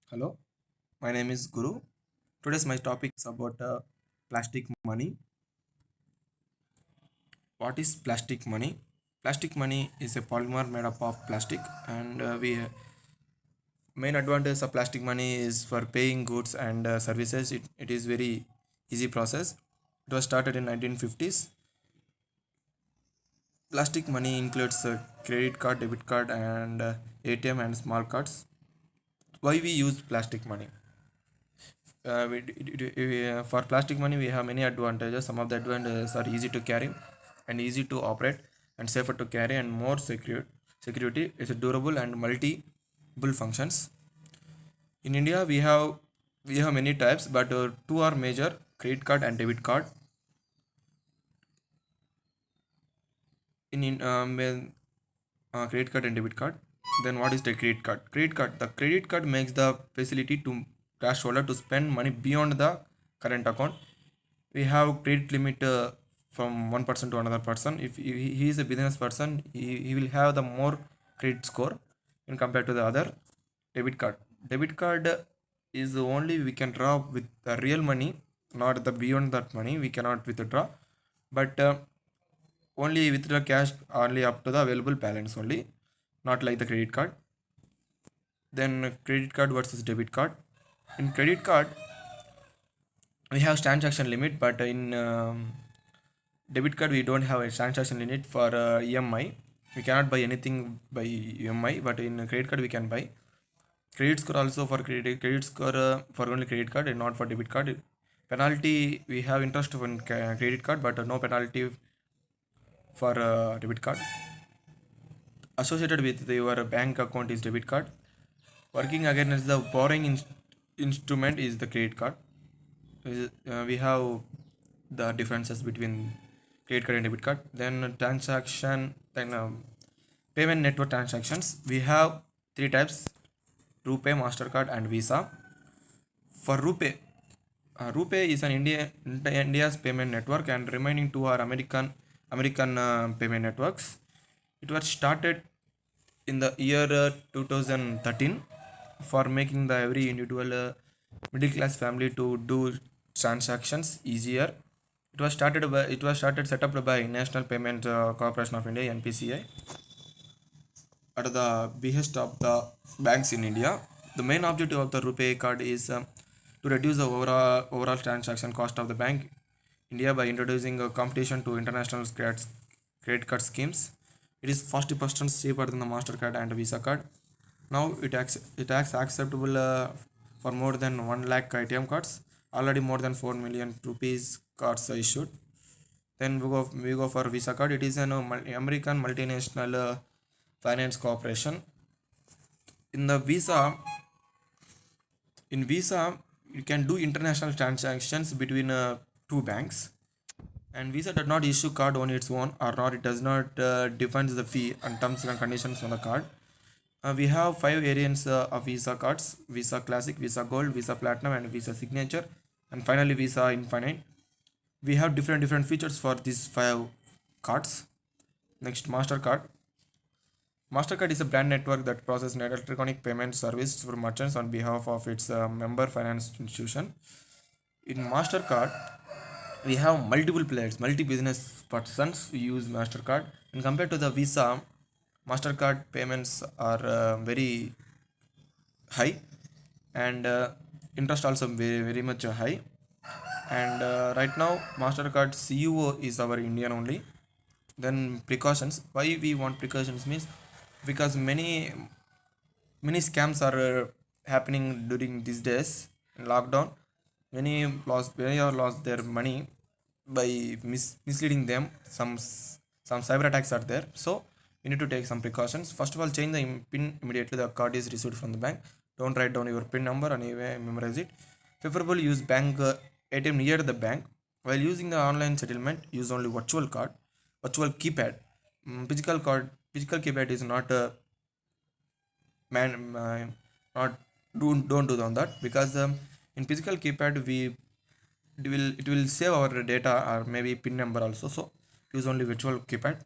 Hello, my name is Guru. Today's my topic is about plastic money. What is plastic money? Plastic money is a polymer made up of plastic, and we main advantage of plastic money is for paying goods and services. It is very easy process. It was started in 1950s. Plastic money includes credit card, debit card, and ATM and small cards. Why we use plastic money? For plastic money we have many advantages. Some of the advantages are easy to carry and easy to operate and safer to carry and more secure security. It's durable and multiple functions. In India we have many types, but two are major: credit card and debit card. Credit card and debit card. Then what is the credit card? The credit card makes the facility to cash holder to spend money beyond the current account. We have credit limit from one person to another person. If he is a business person, he will have the more credit score in compared to the other. Debit card is only we can draw with the real money, not the beyond that money we cannot withdraw, but only withdraw cash only up to the available balance only, not like the credit card. Then credit card versus debit card. In credit card we have transaction limit, but in debit card we don't have a transaction limit for EMI. We cannot buy anything by EMI, but in credit card we can buy. Credit score also for credit score for only credit card and not for debit card. Penalty we have interest on credit card, but no penalty for debit card. Associated with your bank account is debit card. Working against the borrowing instrument is the credit card. We have the differences between credit card and debit card. Then payment network transactions. We have three types: RuPay, Mastercard, and Visa. For RuPay is an India's payment network, and remaining two are American payment networks. It was started in the year 2013 for making the every individual middle class family to do transactions easier. It was started set up by National Payment Corporation of India, NPCI, at the behest of the banks in India. The main objective of the RuPay card is to reduce the overall transaction cost of the bank India by introducing a competition to international credit card schemes. It is 40% cheaper than the Mastercard and Visa card. Now it acts acceptable for more than 1 lakh ATM cards. Already more than 4 million rupees cards are issued. Then we go for Visa card. It is an American multinational finance corporation. In the Visa, you can do international transactions between two banks. And Visa does not issue card on its own, or not it does not define the fee and terms and conditions on the card. We have five variants of Visa cards: Visa Classic, Visa Gold, Visa Platinum, and Visa Signature, and finally Visa Infinite. We have different features for these five cards. Next, Mastercard. Mastercard is a brand network that processes electronic payment service for merchants on behalf of its member finance institution. In Mastercard, we have multiple players, multi business persons who use Mastercard. And compared to the Visa, Mastercard payments are very high, and interest also very much high. And right now, Mastercard CEO is our Indian only. Then precautions. Why we want precautions means because many scams are happening during these days in lockdown. Many are lost their money by misleading them. Some cyber attacks are there, so you need to take some precautions. First of all, change the pin immediately the card is received from the bank. Don't write down your pin number and memorize it. Preferably use bank ATM near the bank. While using the online settlement, use only virtual keypad. Physical keypad is not man not don't do on that, because in physical keypad it will save our data or maybe pin number also. So use only virtual keypad.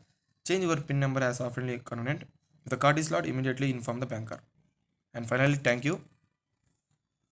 Change your pin number as often convenient. If the card is lost, immediately inform the banker. And finally, thank you.